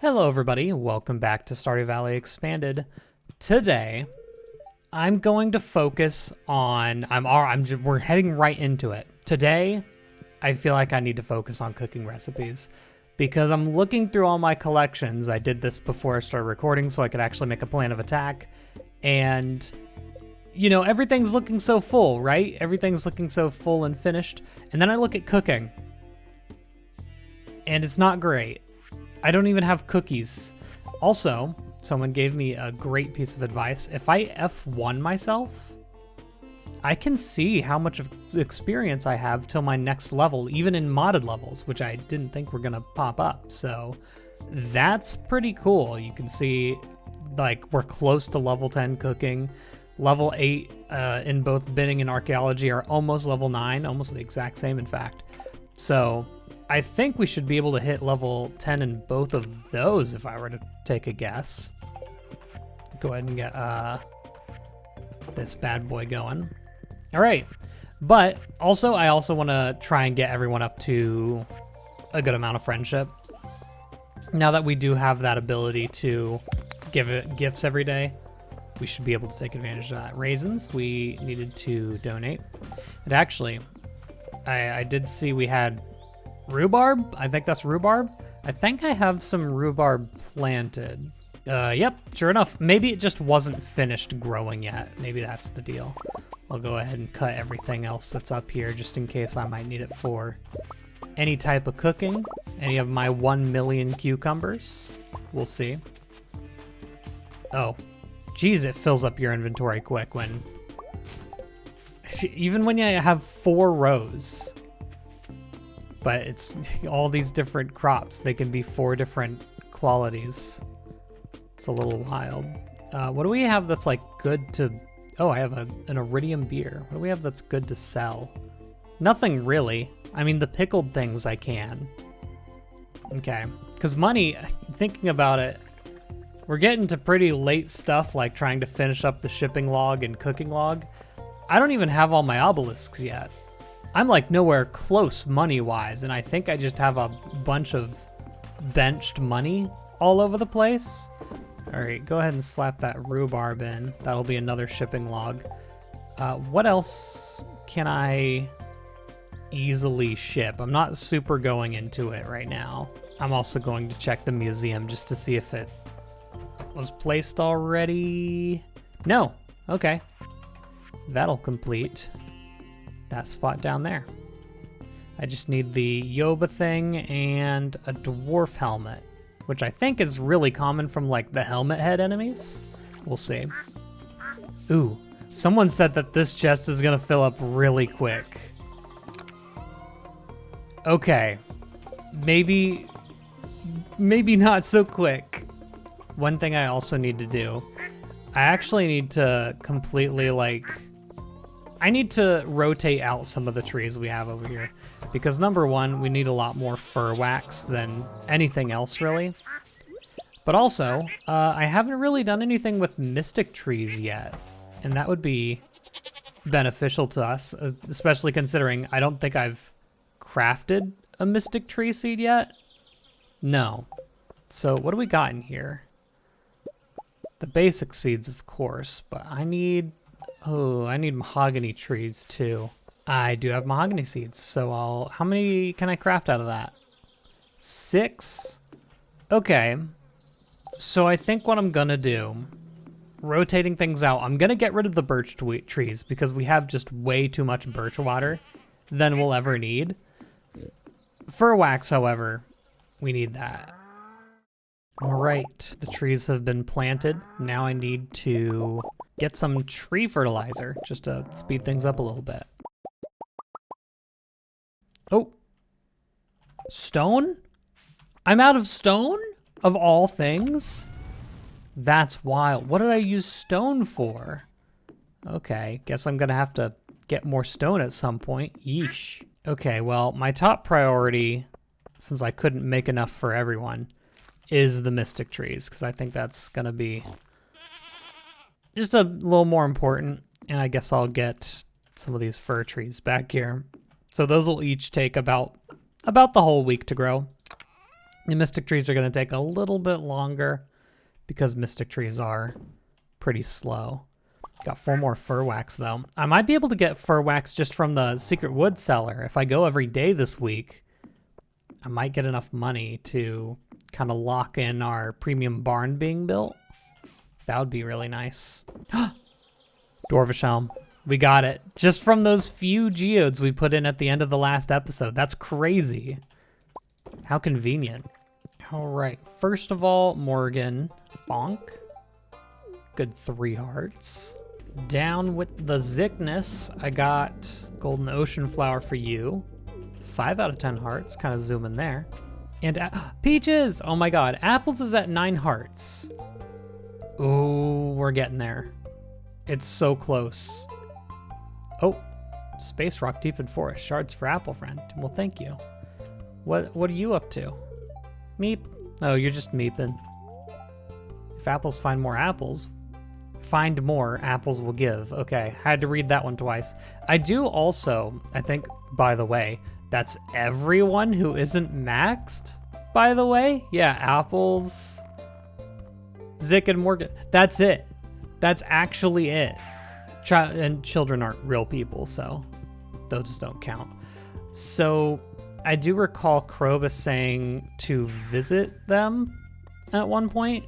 Hello everybody, welcome back to Stardew Valley Expanded. Today, I'm going to focus on, we're heading right into it. Today, I feel like I need to focus on cooking recipes because I'm looking through all my collections. I did this before I started recording so I could actually make a plan of attack. And, you know, everything's looking so full, right? Everything's looking so full and finished. And then I look at cooking and it's not great. I don't even have cookies. Also, someone gave me a great piece of advice. If I F1 myself, I can see how much of experience I have till my next level, even in modded levels, which I didn't think were gonna pop up. So that's pretty cool. You can see like we're close to level 10 cooking. Level 8 in both bidding and archaeology are almost level 9, almost the exact same in fact. So I think we should be able to hit level 10 in both of those if I were to take a guess. Go ahead and get this bad boy going. All right, but also I also want to try and get everyone up to a good amount of friendship. Now that we do have that ability to give it gifts every day, we should be able to take advantage of that. Raisins, we needed to donate. And actually, I did see we had rhubarb. I think that's rhubarb. I think I have some rhubarb planted. Yep, sure enough. Maybe it just wasn't finished growing yet. Maybe that's the deal. I'll go ahead and cut everything else that's up here just in case I might need it for any type of cooking. Any of my 1 million cucumbers. We'll see. Oh, geez, it fills up your inventory quick when... Even when you have 4 rows. But it's all these different crops. They can be 4 different qualities. It's a little wild. What do we have that's like good to... Oh, I have an iridium beer. What do we have that's good to sell? Nothing really. I mean, the pickled things I can. Okay, because money, thinking about it, we're getting to pretty late stuff like trying to finish up the shipping log and cooking log. I don't even have all my obelisks yet. I'm like nowhere close money-wise, and I think I just have a bunch of benched money all over the place. All right, go ahead and slap that rhubarb in. That'll be another shipping log. What else can I easily ship? I'm not super going into it right now. I'm also going to check the museum just to see if it was placed already. No, okay. That'll complete that spot down there. I just need the Yoba thing and a dwarf helmet, which I think is really common from like the helmet head enemies. We'll see. Ooh, someone said that this chest is gonna fill up really quick. Okay, maybe not so quick. One thing I also need to do, I actually need to completely like, I need to rotate out some of the trees we have over here because number one, we need a lot more fir wax than anything else really. But also, I haven't really done anything with mystic trees yet, and that would be beneficial to us, especially considering I don't think I've crafted a mystic tree seed yet. No. So what do we got in here? The basic seeds, of course, but I need mahogany trees too. I do have mahogany seeds, so how many can I craft out of that? 6? Okay, so I think what I'm gonna do, rotating things out, I'm gonna get rid of the birch trees because we have just way too much birch water than we'll ever need. Fir wax, however, we need that. All right, the trees have been planted. Now I need to get some tree fertilizer just to speed things up a little bit. Oh, stone? I'm out of stone? Of all things? That's wild. What did I use stone for? Okay, guess I'm gonna have to get more stone at some point. Yeesh. Okay, well, my top priority, since I couldn't make enough for everyone, is the mystic trees, because I think that's gonna be just a little more important, and I guess I'll get some of these fir trees back here. So those will each take about the whole week to grow. The mystic trees are going to take a little bit longer because mystic trees are pretty slow. Got 4 more fur wax though. I might be able to get fur wax just from the secret wood cellar. If I go every day this week, I might get enough money to kind of lock in our premium barn being built. That would be really nice. Dwarvish Helm. We got it. Just from those few geodes we put in at the end of the last episode. That's crazy. How convenient. All right, first of all, Morgan. Bonk. Good 3 hearts. Down with the Zickness. I got Golden Ocean Flower for you. 5 out of 10 hearts, kind of zoom in there. And Peaches! Oh my god, Apples is at 9 hearts. Ooh, we're getting there. It's so close. Oh, Space Rock Deep in Forest. Shards for Apple Friend. Well, thank you. What are you up to? Meep. Oh, you're just meeping. If apples find more apples will give. Okay, had to read that one twice. I do also, I think, by the way, that's everyone who isn't maxed, by the way. Yeah, Apples, Zick, and Morgan. That's it. That's actually it. And children aren't real people, so those don't count. So I do recall Krobus saying to visit them at one point.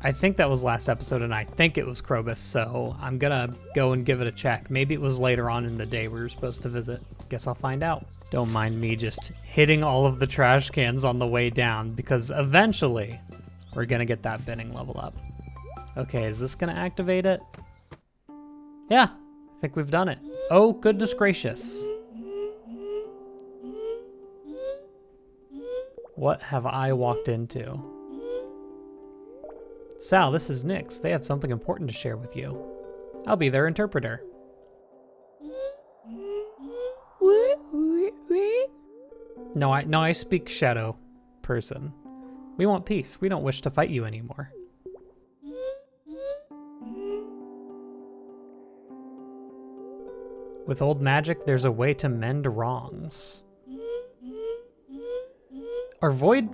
I think that was last episode, and I think it was Krobus, so I'm gonna go and give it a check. Maybe it was later on in the day we were supposed to visit. Guess I'll find out. Don't mind me just hitting all of the trash cans on the way down, because eventually we're gonna get that binning level up. Okay, is this gonna activate it? Yeah, I think we've done it. Oh, goodness gracious. What have I walked into? Sal, this is Nyx. They have something important to share with you. I'll be their interpreter. No, I speak shadow person. We want peace. We don't wish to fight you anymore. With old magic, there's a way to mend wrongs. Are void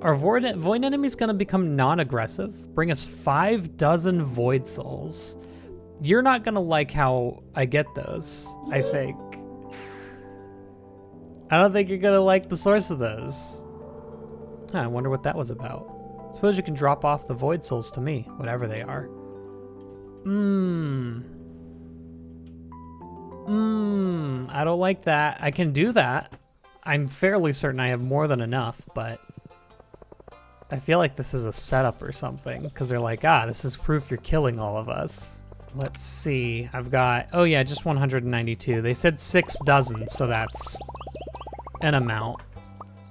enemies gonna become non-aggressive? Bring us 5 dozen void souls. You're not gonna like how I get those, I think. I don't think you're gonna like the source of those. I wonder what that was about. Suppose you can drop off the void souls to me, whatever they are. I don't like that. I can do that. I'm fairly certain I have more than enough, but I feel like this is a setup or something, because they're like, this is proof you're killing all of us. Let's see, I've got, oh yeah, just 192. They said 6 dozen, so that's an amount.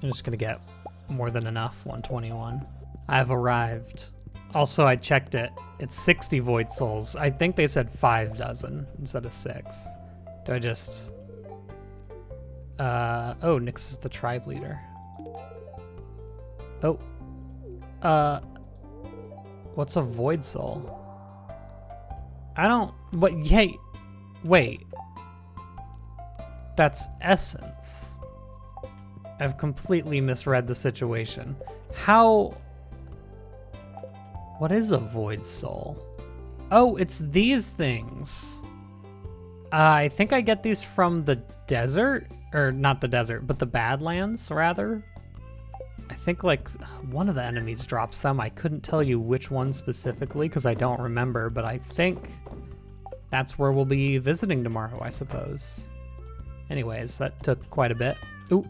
I'm just gonna get more than enough, 121. I've arrived. Also, I checked it. It's 60 void souls. I think they said 5 dozen instead of 6. Do I just, oh, Nyx is the tribe leader. Oh. What's a void soul? I don't, but hey, wait. That's essence. I've completely misread the situation. How, what is a void soul? Oh, it's these things. I think I get these from the desert, or not the desert, but the Badlands, rather. I think like one of the enemies drops them. I couldn't tell you which one specifically because I don't remember, but I think that's where we'll be visiting tomorrow, I suppose. Anyways, that took quite a bit. Ooh.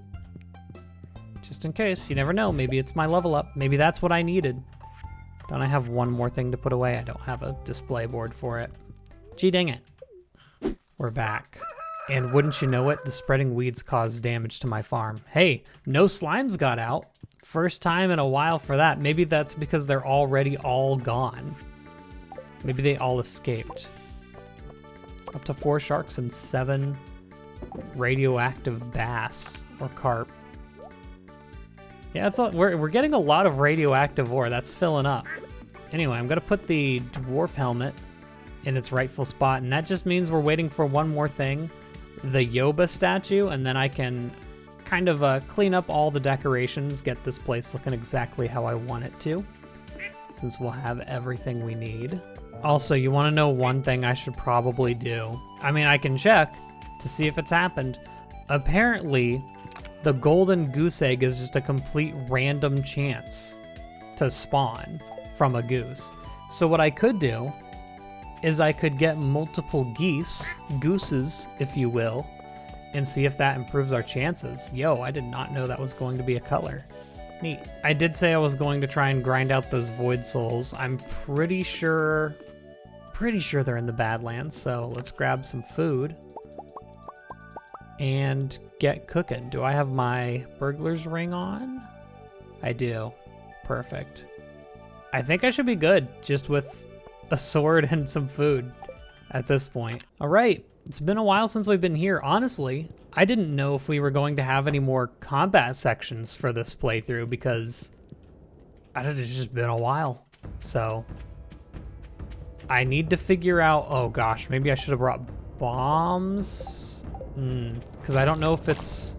Just in case, you never know. Maybe it's my level up. Maybe that's what I needed. Don't I have one more thing to put away? I don't have a display board for it. Gee dang it. We're back. And wouldn't you know it, the spreading weeds caused damage to my farm. Hey, no slimes got out. First time in a while for that. Maybe that's because they're already all gone. Maybe they all escaped. Up to 4 sharks and 7 radioactive bass or carp. Yeah, we're getting a lot of radioactive ore. That's filling up. Anyway, I'm gonna put the dwarf helmet in its rightful spot, and that just means we're waiting for one more thing, the Yoba statue, and then I can kind of clean up all the decorations, get this place looking exactly how I want it to, since we'll have everything we need. Also, you want to know one thing I should probably do? I mean, I can check to see if it's happened. Apparently, the golden goose egg is just a complete random chance to spawn from a goose. So what I could do is I could get multiple gooses, if you will, and see if that improves our chances. Yo, I did not know that was going to be a color. Neat. I did say I was going to try and grind out those void souls. I'm pretty sure they're in the Badlands, so let's grab some food and get cooking. Do I have my burglar's ring on? I do. Perfect. I think I should be good just with a sword and some food at this point. All right, it's been a while since we've been here. Honestly, I didn't know if we were going to have any more combat sections for this playthrough because it's just been a while. So I need to figure out, oh gosh, maybe I should have brought bombs. Because I don't know if it's,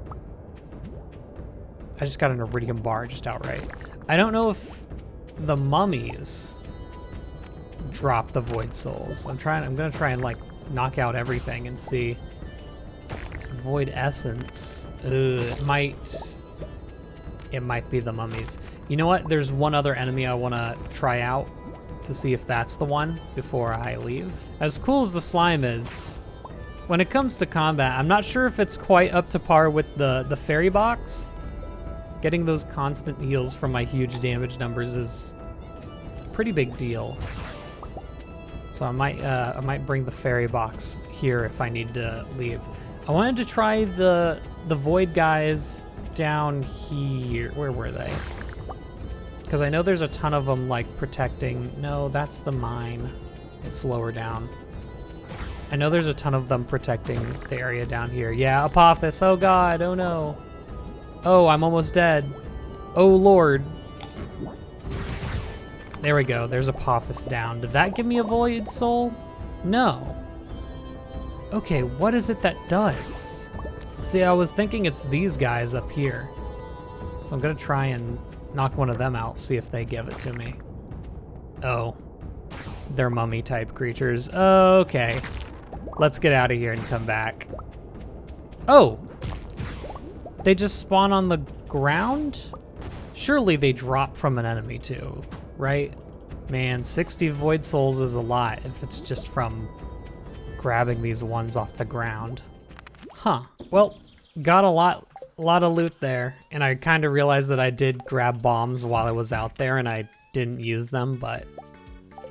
I just got an iridium bar just outright. I don't know if the mummies drop the void souls. I'm gonna try and like knock out everything and see. It's void essence. It might be the mummies. You know what? There's one other enemy I wanna try out to see if that's the one before I leave. As cool as the slime is, when it comes to combat, I'm not sure if it's quite up to par with the fairy box. Getting those constant heals from my huge damage numbers is a pretty big deal. So I might bring the fairy box here if I need to leave. I wanted to try the void guys down here. Where were they? Because I know there's a ton of them like protecting. No, that's the mine. It's lower down. I know there's a ton of them protecting the area down here. Yeah, Apophis. Oh god, oh no. Oh, I'm almost dead. Oh lord. There we go, there's Apophis down. Did that give me a void soul? No. Okay, what is it that does? See, I was thinking it's these guys up here. So I'm gonna try and knock one of them out, see if they give it to me. Oh, they're mummy type creatures. Okay, let's get out of here and come back. Oh, they just spawn on the ground? Surely they drop from an enemy too, right? Man, 60 void souls is a lot if it's just from grabbing these ones off the ground. Huh, well, got a lot of loot there, and I kind of realized that I did grab bombs while I was out there and I didn't use them, but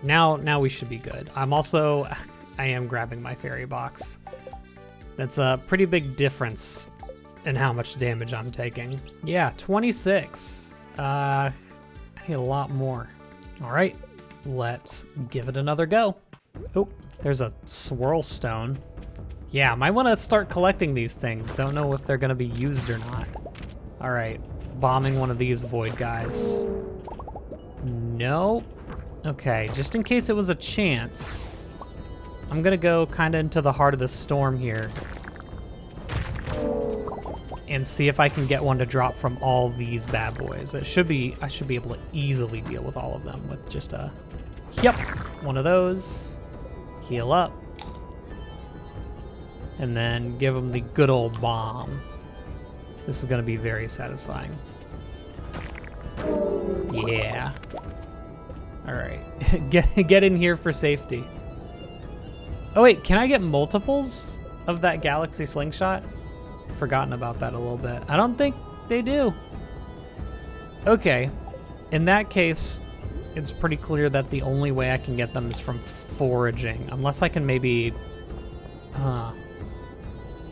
now we should be good. I am grabbing my fairy box. That's a pretty big difference in how much damage I'm taking. Yeah, 26. I need a lot more. All right, let's give it another go. Oh, there's a swirl stone. Yeah, might want to start collecting these things. Don't know if they're gonna be used or not. All right, bombing one of these void guys. Nope. Okay, just in case it was a chance, I'm gonna go kind of into the heart of the storm here and see if I can get one to drop from all these bad boys. I should be able to easily deal with all of them with just a, yep, one of those, heal up, and then give them the good old bomb. This is gonna be very satisfying. Yeah. All right, get in here for safety. Oh wait, can I get multiples of that galaxy slingshot? Forgotten about that a little bit. I don't think they do. Okay, in that case, it's pretty clear that the only way I can get them is from foraging, unless I can maybe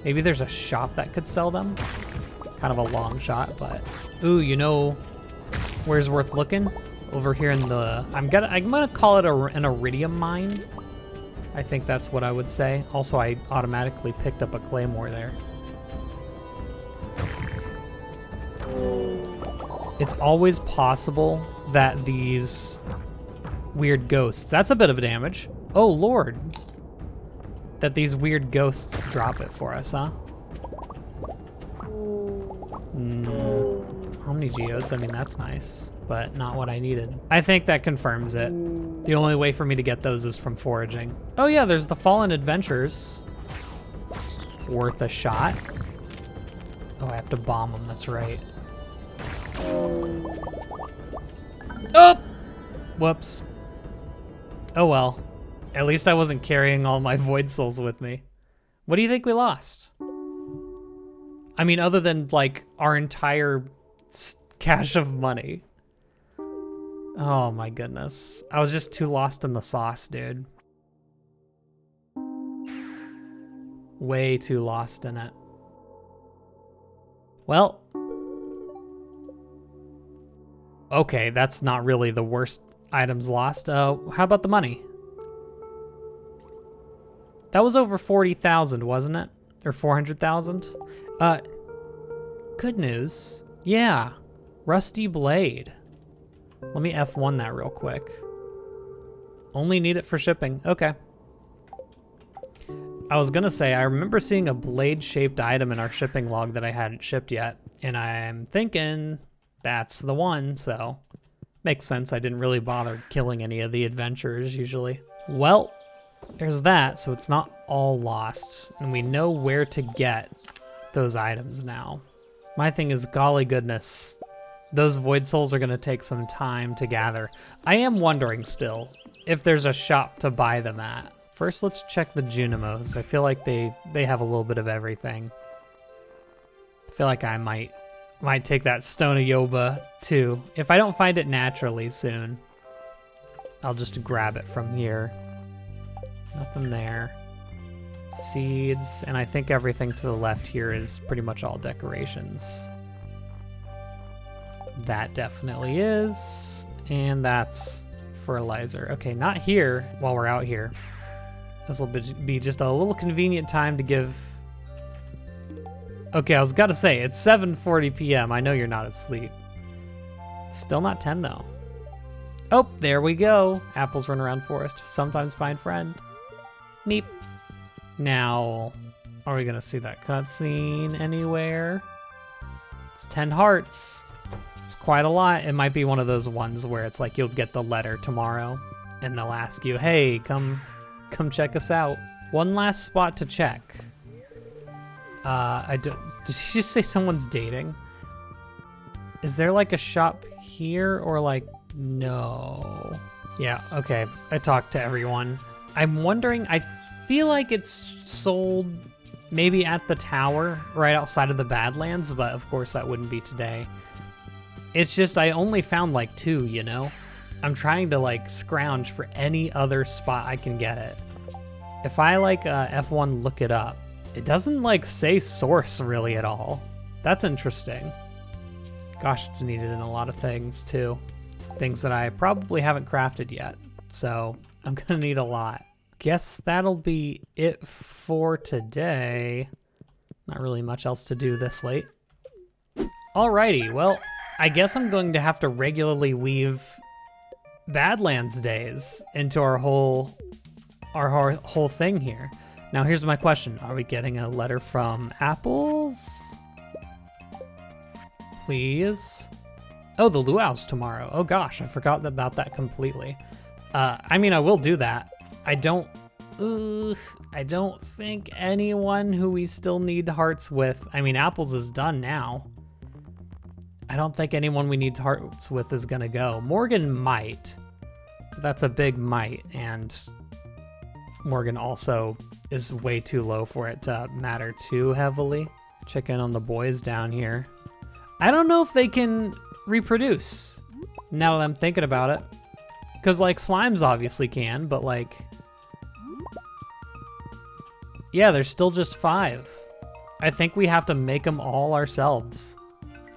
there's a shop that could sell them. Kind of a long shot, but ooh, you know where's worth looking? Over here in the, I'm gonna call it an iridium mine. I think that's what I would say. Also, I automatically picked up a claymore there. It's always possible that these weird ghosts, that's a bit of a damage. Oh Lord. That these weird ghosts drop it for us, huh? Omni Geodes. I mean, that's nice, but not what I needed. I think that confirms it. The only way for me to get those is from foraging. Oh yeah, there's the Fallen Adventures. Worth a shot. Oh, I have to bomb them, that's right. Oh! Whoops. Oh well. At least I wasn't carrying all my Void Souls with me. What do you think we lost? I mean, other than like our entire cache of money. Oh my goodness. I was just too lost in the sauce, dude. Way too lost in it. Well. Okay, that's not really the worst items lost. How about the money? That was over 40,000, wasn't it? Or 400,000? Good news. Yeah, Rusty Blade. Let me F1 that real quick. Only need it for shipping. Okay. I was gonna say, I remember seeing a blade-shaped item in our shipping log that I hadn't shipped yet, and I'm thinking that's the one, so makes sense. I didn't really bother killing any of the adventurers usually. Well, there's that, so it's not all lost, and we know where to get those items now. My thing is, golly goodness, those Void Souls are gonna take some time to gather. I am wondering still if there's a shop to buy them at. First, let's check the Junimos. I feel like they have a little bit of everything. I feel like I might take that Stone of Yoba too. If I don't find it naturally soon, I'll just grab it from here. Nothing there. Seeds, and I think everything to the left here is pretty much all decorations. That definitely is, and that's fertilizer. Okay, not here while we're out here. This will be just a little convenient time to give... Okay, I was gonna say, it's 7:40 p.m. I know you're not asleep. Still not 10 though. Oh, there we go. Apples run around forest, sometimes find friend. Meep. Now, are we gonna see that cutscene anywhere? It's 10 hearts. It's quite a lot. It might be one of those ones where it's like you'll get the letter tomorrow and they'll ask you, hey, come check us out. One last spot to check. Did she just say someone's dating? Is there like a shop here or like, no. Yeah, okay, I talked to everyone. I'm wondering, I feel like it's sold maybe at the tower right outside of the Badlands, but of course that wouldn't be today. It's just, I only found like 2, you know? I'm trying to like scrounge for any other spot I can get it. If I like F1 look it up, it doesn't like say source really at all. That's interesting. Gosh, it's needed in a lot of things too. Things that I probably haven't crafted yet. So I'm gonna need a lot. Guess that'll be it for today. Not really much else to do this late. Alrighty, well, I guess I'm going to have to regularly weave Badlands days into our whole thing here. Now here's my question. Are we getting a letter from Apples? Please? Oh, the Luau's tomorrow. Oh gosh, I forgot about that completely. I mean, I will do that. I don't think anyone who we still need hearts with, I mean, Apples is done now. I don't think anyone we need hearts with is gonna go. Morgan might, but that's a big might, and Morgan also is way too low for it to matter too heavily. Check in on the boys down here. I don't know if they can reproduce, now that I'm thinking about it. Because like slimes obviously can, but like, yeah, there's still just 5. I think we have to make them all ourselves.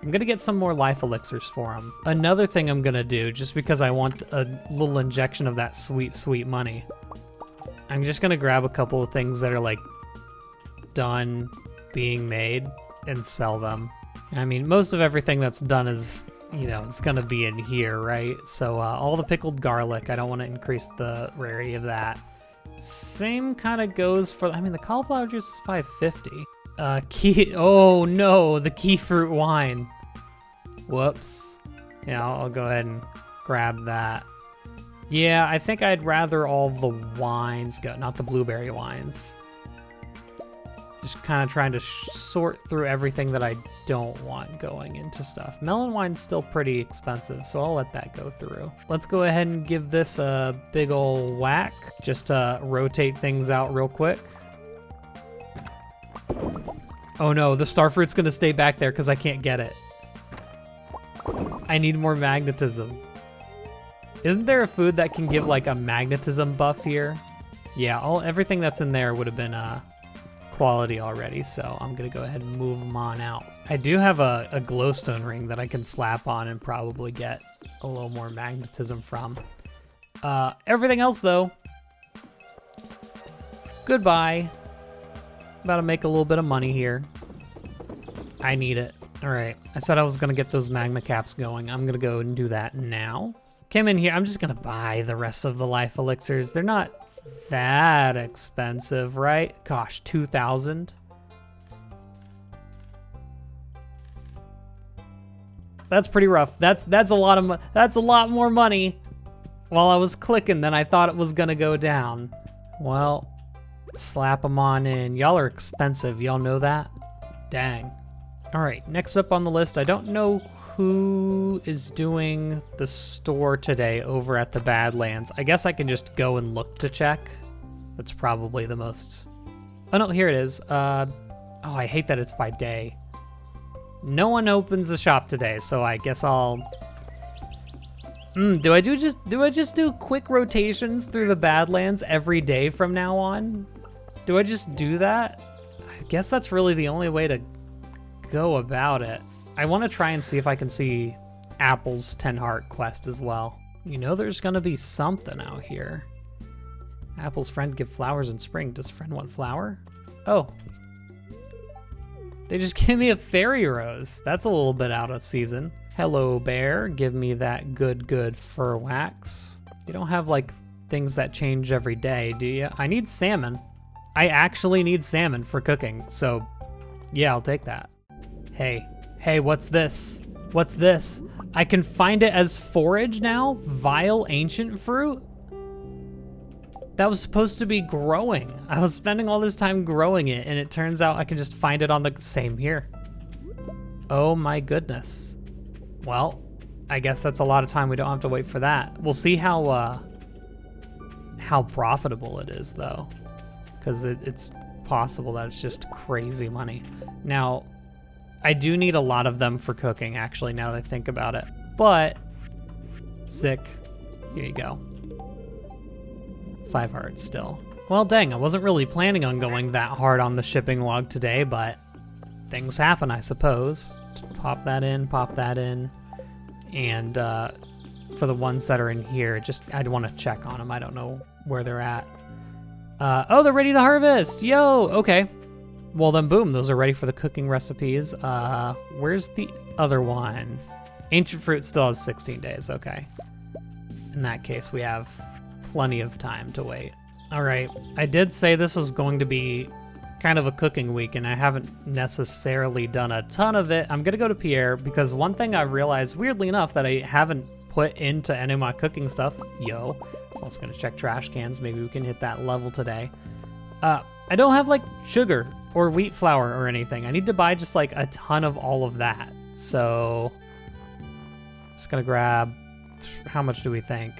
I'm gonna get some more life elixirs for them. Another thing I'm gonna do, just because I want a little injection of that sweet, sweet money, I'm just gonna grab a couple of things that are like done being made and sell them. I mean, most of everything that's done is, you know, it's gonna be in here, right? So all the pickled garlic, I don't wanna increase the rarity of that. Same kind of goes for, I mean, the cauliflower juice is 550. Oh no, the key fruit wine. Whoops. Yeah, I'll go ahead and grab that. Yeah, I think I'd rather all the wines go, not the blueberry wines. Just kind of trying to sort through everything that I don't want going into stuff. Melon wine's still pretty expensive, so I'll let that go through. Let's go ahead and give this a big ol' whack, just to rotate things out real quick. Oh no, the starfruit's gonna stay back there because I can't get it. I need more magnetism. Isn't there a food that can give like a magnetism buff here? Yeah, everything that's in there would have been quality already, so I'm gonna go ahead and move them on out. I do have a glowstone ring that I can slap on and probably get a little more magnetism from. Everything else though, goodbye. About to make a little bit of money here. I need it. All right, I said I was gonna get those magma caps going. I'm gonna go and do that now. Came in here, I'm just gonna buy the rest of the life elixirs. They're not that expensive, right? Gosh, 2,000. That's pretty rough. That's a lot more money. While I was clicking than I thought it was gonna go down. Well, slap them on in. Y'all are expensive. Y'all know that? Dang. All right, next up on the list, I don't know who is doing the store today over at the Badlands. I guess I can just go and look to check. That's probably the most... Oh no, here it is. Oh, I hate that it's by day. No one opens the shop today, so I guess I'll... Do I just do quick rotations through the Badlands every day from now on? Do I just do that? I guess that's really the only way to go about it. I want to try and see if I can see Apple's 10 heart quest as well. You know there's gonna be something out here. Apple's friend give flowers in spring. Does friend want flower? Oh. They just gave me a fairy rose. That's a little bit out of season. Hello bear, give me that good fur wax. You don't have like things that change every day, do you? I need salmon. I actually need salmon for cooking, so yeah, I'll take that. Hey, what's this? What's this? I can find it as forage now? Vile ancient fruit? That was supposed to be growing. I was spending all this time growing it, and it turns out I can just find it on the same here. Oh my goodness. Well, I guess that's a lot of time. We don't have to wait for that. We'll see how profitable it is though, because it's possible that it's just crazy money. Now, I do need a lot of them for cooking, actually, now that I think about it. But, sick, here you go. 5 hearts still. Well, dang, I wasn't really planning on going that hard on the shipping log today, but things happen, I suppose. Pop that in, and for the ones that are in here, I'd want to check on them. I don't know where they're at. Oh, they're ready to harvest, yo, okay. Well then, boom, those are ready for the cooking recipes. Where's the other one? Ancient fruit still has 16 days, okay. In that case, we have plenty of time to wait. All right, I did say this was going to be kind of a cooking week, and I haven't necessarily done a ton of it. I'm gonna go to Pierre, because one thing I've realized, weirdly enough, that I haven't put into any of my cooking stuff, I'm also gonna check trash cans, maybe we can hit that level today. I don't have like sugar or wheat flour or anything. I need to buy just like a ton of all of that. So just gonna grab, how much do we think?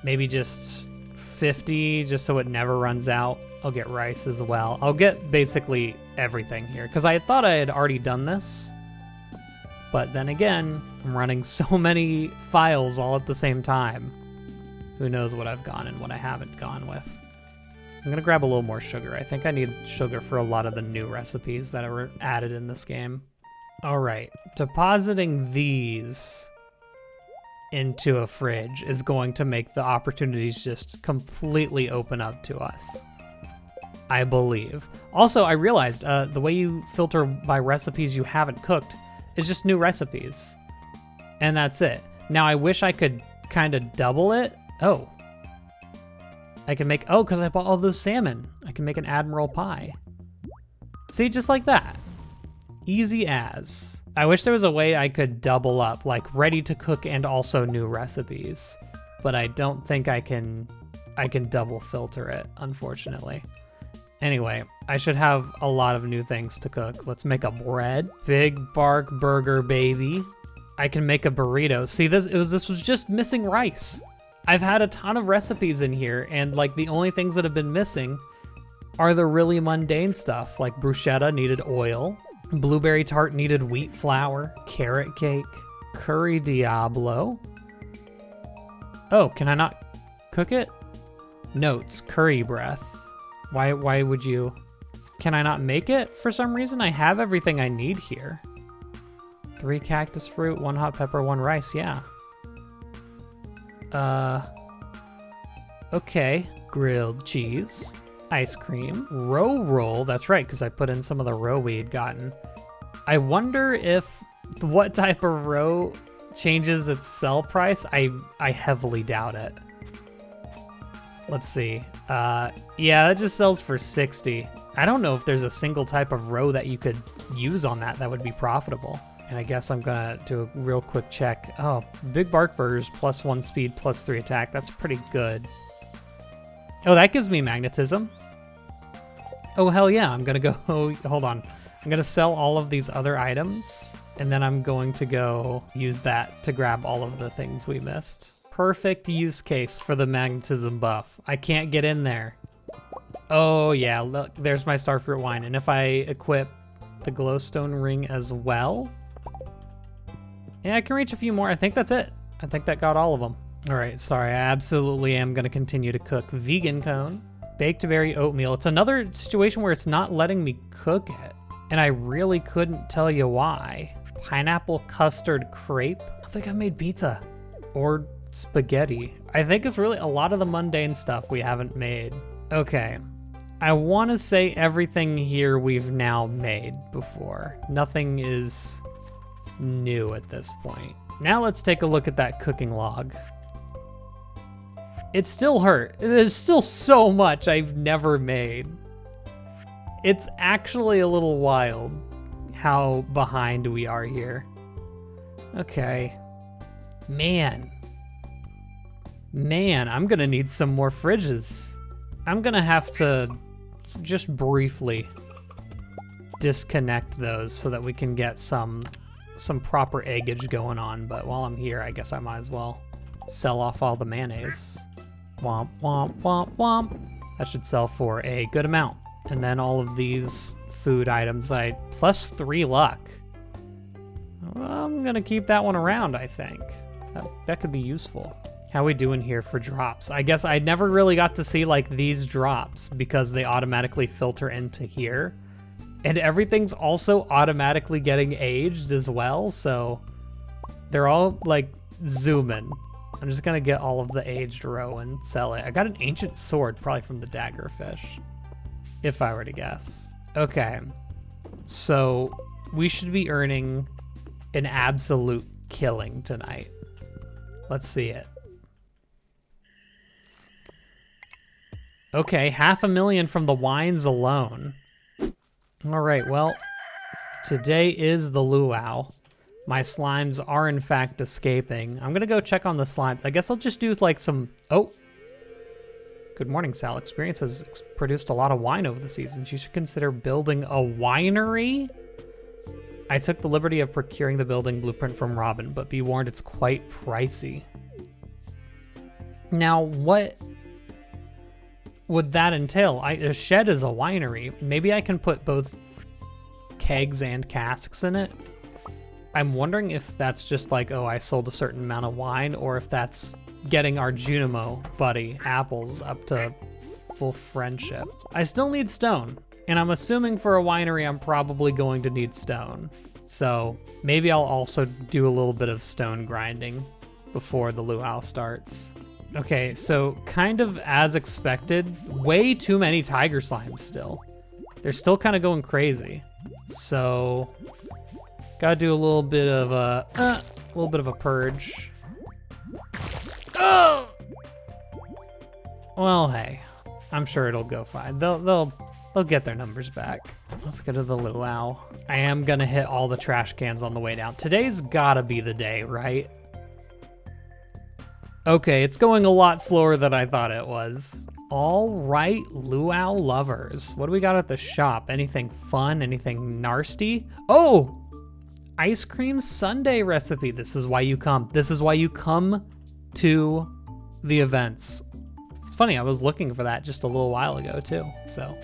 Maybe just 50, just so it never runs out. I'll get rice as well. I'll get basically everything here, because I thought I had already done this. But then again, I'm running so many files all at the same time. Who knows what I've gone and what I haven't gone with. I'm gonna grab a little more sugar. I think I need sugar for a lot of the new recipes that were added in this game. All right, depositing these into a fridge is going to make the opportunities just completely open up to us, I believe. Also, I realized the way you filter by recipes you haven't cooked is just new recipes, and that's it. Now, I wish I could kind of double it. Oh. I can make, because I bought all those salmon. I can make an Admiral pie. See, just like that. Easy as. I wish there was a way I could double up, like ready to cook and also new recipes, but I don't think I can double filter it, unfortunately. Anyway, I should have a lot of new things to cook. Let's make a bread. Big bark burger, baby. I can make a burrito. See, this was just missing rice. I've had a ton of recipes in here, and like the only things that have been missing are the really mundane stuff, like bruschetta needed oil, blueberry tart needed wheat flour, carrot cake, curry diablo. Oh, can I not cook it? Notes, curry breath. Why would you? Can I not make it for some reason? I have everything I need here. 3 cactus fruit, 1 hot pepper, 1 rice, yeah. Okay. Grilled cheese, ice cream, roll, that's right, because I put in some of the roe we had gotten. I wonder if what type of roe changes its sell price. I heavily doubt it. Let's see. Yeah, that just sells for 60. I don't know if there's a single type of roe that you could use on that would be profitable. And I guess I'm gonna do a real quick check. Oh, big bark burgers, +1 speed, +3 attack. That's pretty good. Oh, that gives me magnetism. Oh, hell yeah, I'm gonna go, oh, hold on. I'm gonna sell all of these other items, and then I'm going to go use that to grab all of the things we missed. Perfect use case for the magnetism buff. I can't get in there. Oh yeah, look, there's my starfruit wine. And if I equip the glowstone ring as well, yeah, I can reach a few more. I think that's it. I think that got all of them. All right, sorry, I absolutely am gonna continue to cook. Vegan cone, baked berry oatmeal. It's another situation where it's not letting me cook it, and I really couldn't tell you why. Pineapple custard crepe. I think I made pizza or spaghetti. I think it's really a lot of the mundane stuff we haven't made. Okay, I want to say everything here we've now made before. Nothing is new at this point. Now let's take a look at that cooking log. It still hurt. There's still so much I've never made. It's actually a little wild how behind we are here. Okay. Man, I'm gonna need some more fridges. I'm gonna have to just briefly disconnect those so that we can get some proper eggage going on, but while I'm here, I guess I might as well sell off all the mayonnaise. Womp, womp, womp, womp. That should sell for a good amount. And then all of these food items, +3 luck. I'm gonna keep that one around, I think. That could be useful. How we doing here for drops? I guess I never really got to see like these drops because they automatically filter into here. And everything's also automatically getting aged as well, so they're all like zooming. I'm just gonna get all of the aged roe and sell it. I got an ancient sword, probably from the daggerfish, if I were to guess. Okay, so we should be earning an absolute killing tonight. Let's see it. Okay, 500,000 from the wines alone. All right, well, today is the luau. My slimes are in fact escaping. I'm gonna go check on the slimes. I guess I'll just do like some, oh. Good morning, Sal. Experience has produced a lot of wine over the seasons. You should consider building a winery. I took the liberty of procuring the building blueprint from Robin, but be warned, it's quite pricey. Now, what would that entail? A shed is a winery. Maybe I can put both kegs and casks in it. I'm wondering if that's just like, oh, I sold a certain amount of wine, or if that's getting our Junimo buddy, Apples, up to full friendship. I still need stone, and I'm assuming for a winery, I'm probably going to need stone. So maybe I'll also do a little bit of stone grinding before the luau starts. Okay, so kind of as expected, way too many tiger slimes still. They're still kind of going crazy. So gotta do a little bit of a purge. Oh! Well, hey, I'm sure it'll go fine. They'll they'll get their numbers back. Let's go to the luau. I am gonna hit all the trash cans on the way down. Today's gotta be the day, right? Okay, it's going a lot slower than I thought it was. All right, luau lovers. What do we got at the shop? Anything fun? Anything nasty? Oh, ice cream sundae recipe. This is why you come. This is why you come to the events. It's funny, I was looking for that just a little while ago too, so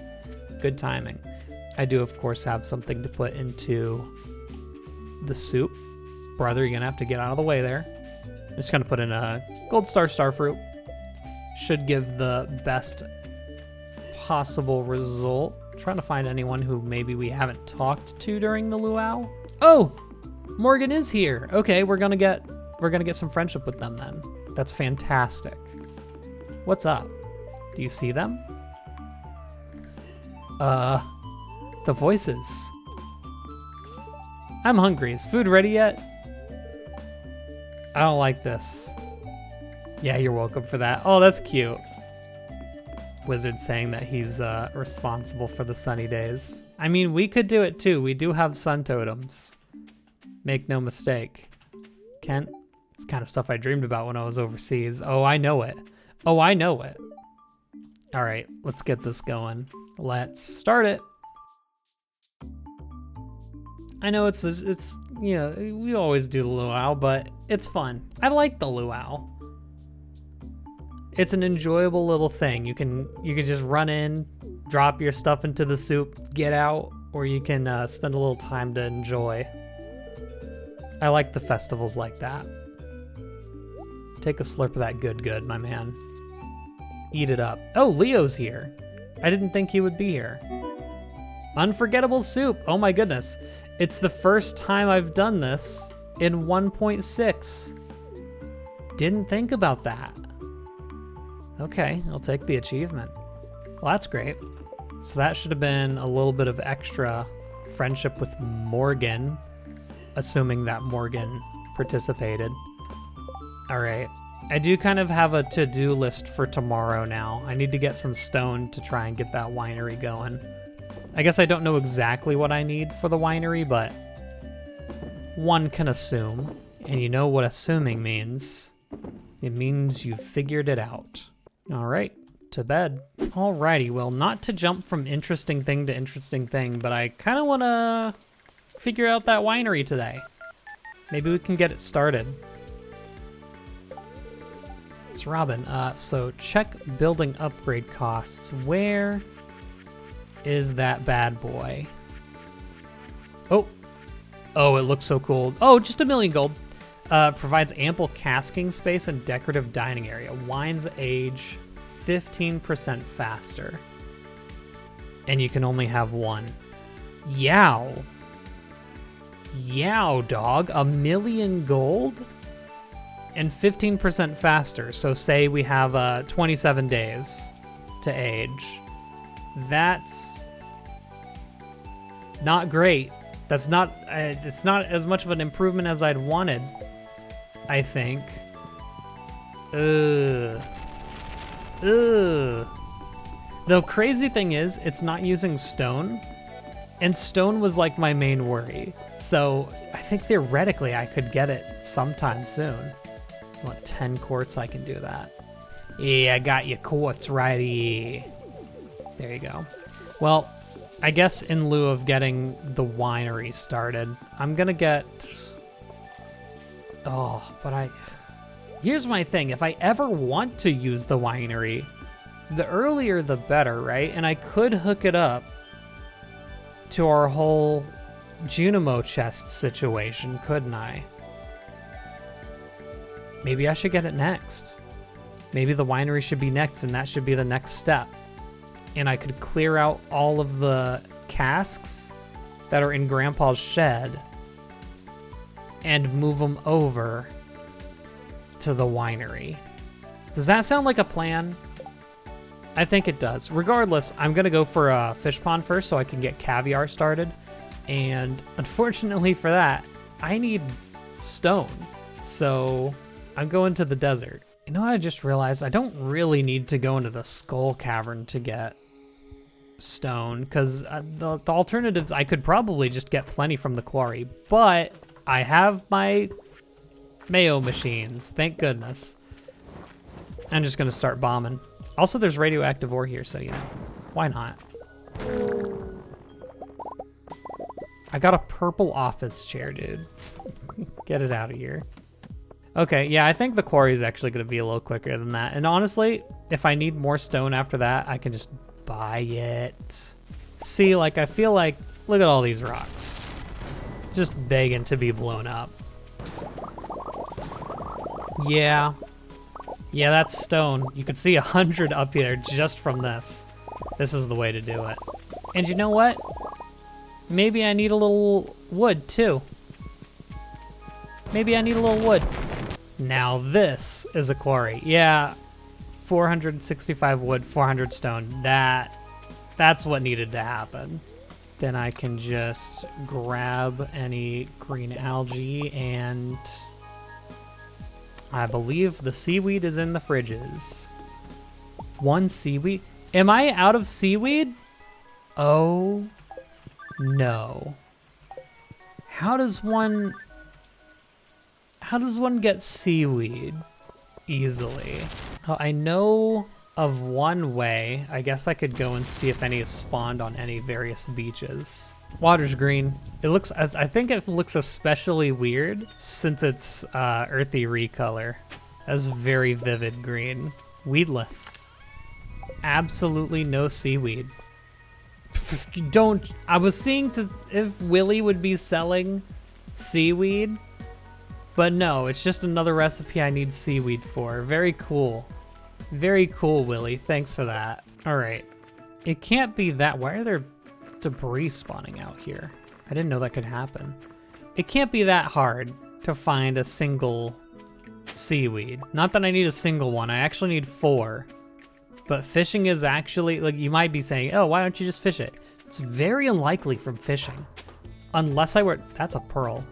good timing. I do, of course, have something to put into the soup. Brother, you're gonna have to get out of the way there. I'm just gonna put in a gold star starfruit. Should give the best possible result. Trying to find anyone who maybe we haven't talked to during the luau. Oh, Morgan is here. Okay, we're gonna get some friendship with them then. That's fantastic. What's up? Do you see them? The voices. I'm hungry. Is food ready yet? I don't like this. Yeah, you're welcome for that. Oh, that's cute. Wizard saying that he's responsible for the sunny days. I mean, we could do it too. We do have sun totems. Make no mistake. Kent, it's kind of stuff I dreamed about when I was overseas. Oh, I know it. Oh, I know it. All right, let's get this going. Let's start it. I know it's you know, we always do the luau, but it's fun. I like the luau. It's an enjoyable little thing. You can just run in, drop your stuff into the soup, get out, or you can spend a little time to enjoy. I like the festivals like that. Take a slurp of that good, my man. Eat it up. Oh, Leo's here. I didn't think he would be here. Unforgettable soup. Oh my goodness. It's the first time I've done this in 1.6. Didn't think about that. Okay, I'll take the achievement. Well, that's great. So that should have been a little bit of extra friendship with Morgan, assuming that Morgan participated. All right. I do kind of have a to-do list for tomorrow now. I need to get some stone to try and get that winery going. I guess I don't know exactly what I need for the winery, but one can assume. And you know what assuming means. It means you've figured it out. All right, to bed. Alrighty, well, not to jump from interesting thing to interesting thing, but I kind of want to figure out that winery today. Maybe we can get it started. It's Robin. So check building upgrade costs. Where is that bad boy? Oh, it looks so cool. Oh, just 1,000,000 gold. Provides ample casking space and decorative dining area. Wines age 15% faster. And you can only have one. Yow. Yow, dog. 1,000,000 gold? And 15% faster. So say we have 27 days to age. That's not great. That's not, it's not as much of an improvement as I'd wanted, I think. Ugh. The crazy thing is, it's not using stone, and stone was like my main worry. So I think theoretically I could get it sometime soon. I want 10 quartz, I can do that. Yeah, I got you quartz righty. There you go. Well, I guess in lieu of getting the winery started, I'm gonna get, here's my thing. If I ever want to use the winery, the earlier the better, right? And I could hook it up to our whole Junimo chest situation, couldn't I? Maybe I should get it next. Maybe the winery should be next, and that should be the next step. And I could clear out all of the casks that are in Grandpa's shed and move them over to the winery. Does that sound like a plan? I think it does. Regardless, I'm gonna go for a fish pond first so I can get caviar started. And unfortunately for that, I need stone. So I'm going to the desert. You know what I just realized? I don't really need to go into the skull cavern to get stone, because the alternatives, I could probably just get plenty from the quarry, but I have my mayo machines, thank goodness. I'm just gonna start bombing. Also, there's radioactive ore here, so you know, why not? I got a purple office chair, dude. Get it out of here. Okay, yeah, I think the quarry is actually gonna be a little quicker than that. And honestly, if I need more stone after that, I can just buy it. See, like, I feel like, look at all these rocks. Just begging to be blown up. Yeah. Yeah, that's stone. You could see 100 up here just from this. This is the way to do it. And you know what? Maybe I need a little wood too. Maybe I need a little wood. Now this is a quarry. Yeah, 465 wood, 400 stone. That's what needed to happen. Then I can just grab any green algae, and I believe the seaweed is in the fridges. One seaweed? Am I out of seaweed? Oh no. How does one get seaweed easily? Oh, I know of one way. I guess I could go and see if any is spawned on any various beaches. Water's green. It looks, I think it looks especially weird since it's earthy recolor. That's very vivid green. Weedless. Absolutely no seaweed. I was seeing if Willy would be selling seaweed, but no, it's just another recipe I need seaweed for. Very cool. Very cool, Willy. Thanks for that. All right. It can't be that. Why are there debris spawning out here? I didn't know that could happen. It can't be that hard to find a single seaweed. Not that I need a single one. I actually need 4. But fishing is actually, like, you might be saying, oh, why don't you just fish it? It's very unlikely from fishing. Unless I were, that's a pearl.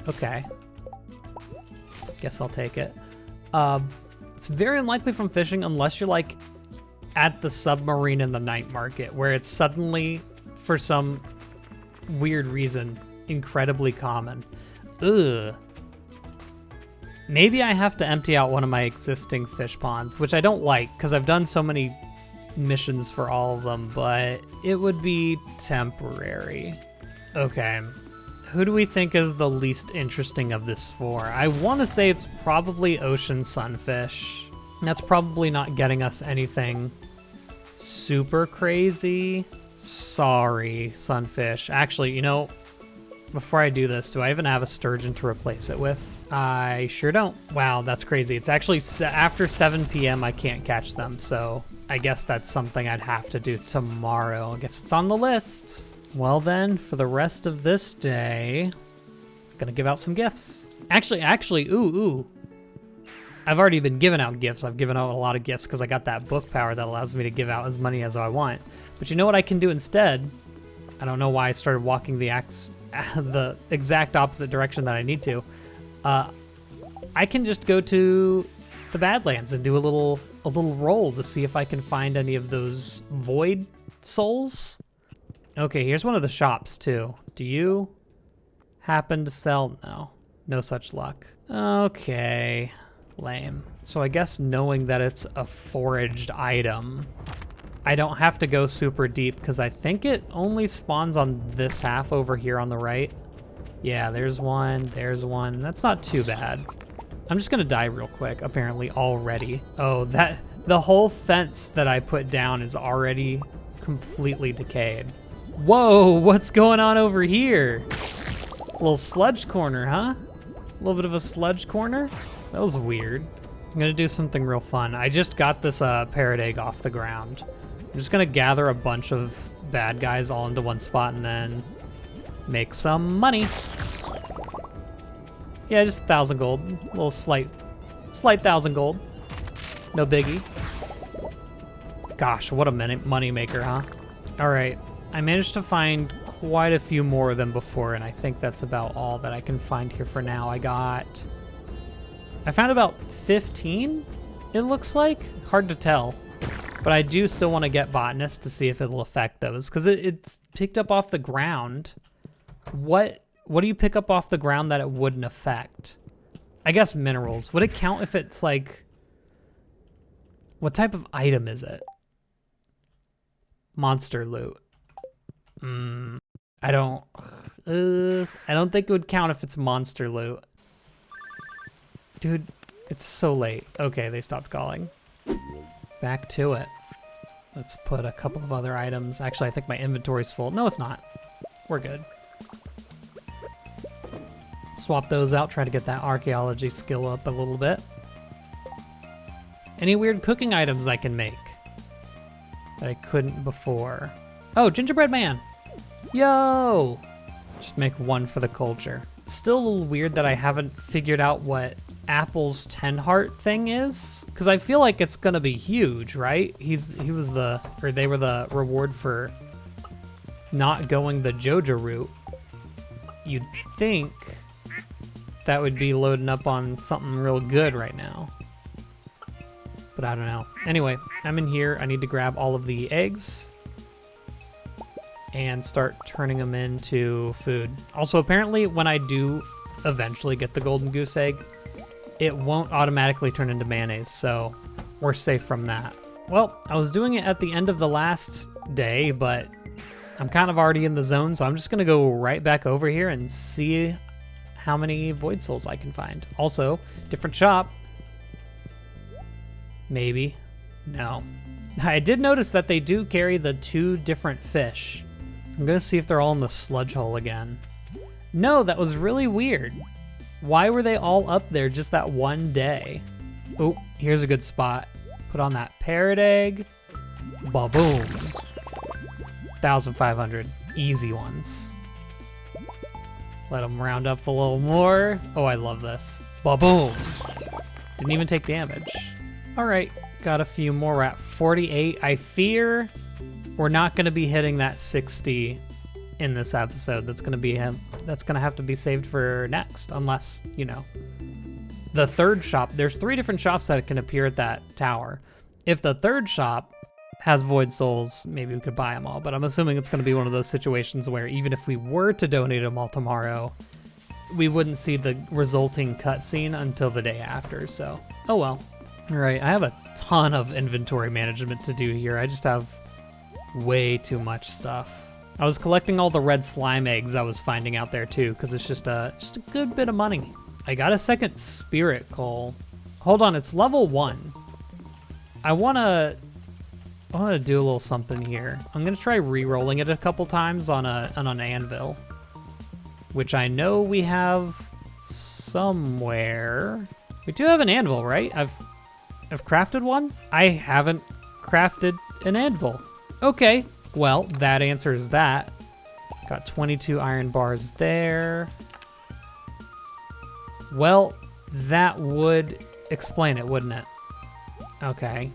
Okay. Guess I'll take it. It's very unlikely from fishing unless you're like at the submarine in the night market where it's suddenly, for some weird reason, incredibly common. Ugh. Maybe I have to empty out one of my existing fish ponds, which I don't like because I've done so many missions for all of them, but it would be temporary. Okay. Who do we think is the least interesting of this 4? I want to say it's probably ocean sunfish. That's probably not getting us anything super crazy. Sorry, sunfish. Actually, you know, before I do this, do I even have a sturgeon to replace it with? I sure don't. Wow, that's crazy. It's actually after 7 p.m. I can't catch them, so I guess that's something I'd have to do tomorrow. I guess it's on the list. Well then, for the rest of this day, I'm gonna give out some gifts. Actually, ooh. I've already been giving out gifts. I've given out a lot of gifts because I got that book power that allows me to give out as many as I want. But you know what I can do instead? I don't know why I started walking the exact opposite direction that I need to. I can just go to the Badlands and do a little roll to see if I can find any of those void souls. Okay, here's one of the shops too. Do you happen to sell? No such luck. Okay, lame. So I guess knowing that it's a foraged item, I don't have to go super deep because I think it only spawns on this half over here on the right. Yeah, there's one. That's not too bad. I'm just gonna die real quick, apparently already. Oh, the whole fence that I put down is already completely decayed. Whoa, what's going on over here? A little sludge corner, huh? A little bit of a sludge corner? That was weird. I'm gonna do something real fun. I just got this parrot egg off the ground. I'm just gonna gather a bunch of bad guys all into one spot and then make some money. Yeah, just 1,000 gold. A little slight 1,000 gold. No biggie. Gosh, what a money maker, huh? All right, I managed to find quite a few more than before, and I think that's about all that I can find here for now. I found about 15, it looks like. Hard to tell, but But I do still want to get botanist to see if it'll affect those, because it's picked up off the ground. What do you pick up off the ground that it wouldn't affect? I guess minerals. Would it count if it's like, what type of item is it? Monster loot. I don't think it would count if it's monster loot. Dude, it's so late. Okay, they stopped calling. Back to it. Let's put a couple of other items. Actually, I think my inventory's full. No, it's not. We're good. Swap those out, try to get that archaeology skill up a little bit. Any weird cooking items I can make that I couldn't before? Oh, gingerbread man. Yo! Just make one for the culture. Still a little weird that I haven't figured out what Apple's 10 heart thing is, because I feel like it's gonna be huge, right? They were the reward for not going the Joja route. You'd think that would be loading up on something real good right now, but I don't know. Anyway, I'm in here. I need to grab all of the eggs and start turning them into food. Also, apparently when I do eventually get the golden goose egg, it won't automatically turn into mayonnaise, so we're safe from that. Well, I was doing it at the end of the last day, but I'm kind of already in the zone, so I'm just gonna go right back over here and see how many void souls I can find. Also, different shop. Maybe. No. I did notice that they do carry the 2 different fish. I'm gonna see if they're all in the sludge hole again. No, that was really weird. Why were they all up there just that one day? Oh, here's a good spot. Put on that parrot egg. Ba-boom. 1,500. Easy ones. Let them round up a little more. Oh, I love this. Ba-boom. Didn't even take damage. All right, got a few more. We're at 48. I fear we're not gonna be hitting that 60 in this episode. That's gonna have to be saved for next, unless, you know, the third shop. There's 3 different shops that can appear at that tower. If the third shop has void souls, maybe we could buy them all, but I'm assuming it's gonna be one of those situations where even if we were to donate them all tomorrow, we wouldn't see the resulting cutscene until the day after, so oh well. All right, I have a ton of inventory management to do here. I just have way too much stuff. I was collecting all the red slime eggs I was finding out there too, because it's just a good bit of money. I got a second spirit coal. Hold on, it's level 1. I wanna do a little something here. I'm gonna try re-rolling it a couple times on an anvil, which I know we have somewhere. We do have an anvil, right? I've crafted one? I haven't crafted an anvil. Okay, well, that answers that. Got 22 iron bars there. Well, that would explain it, wouldn't it? Okay.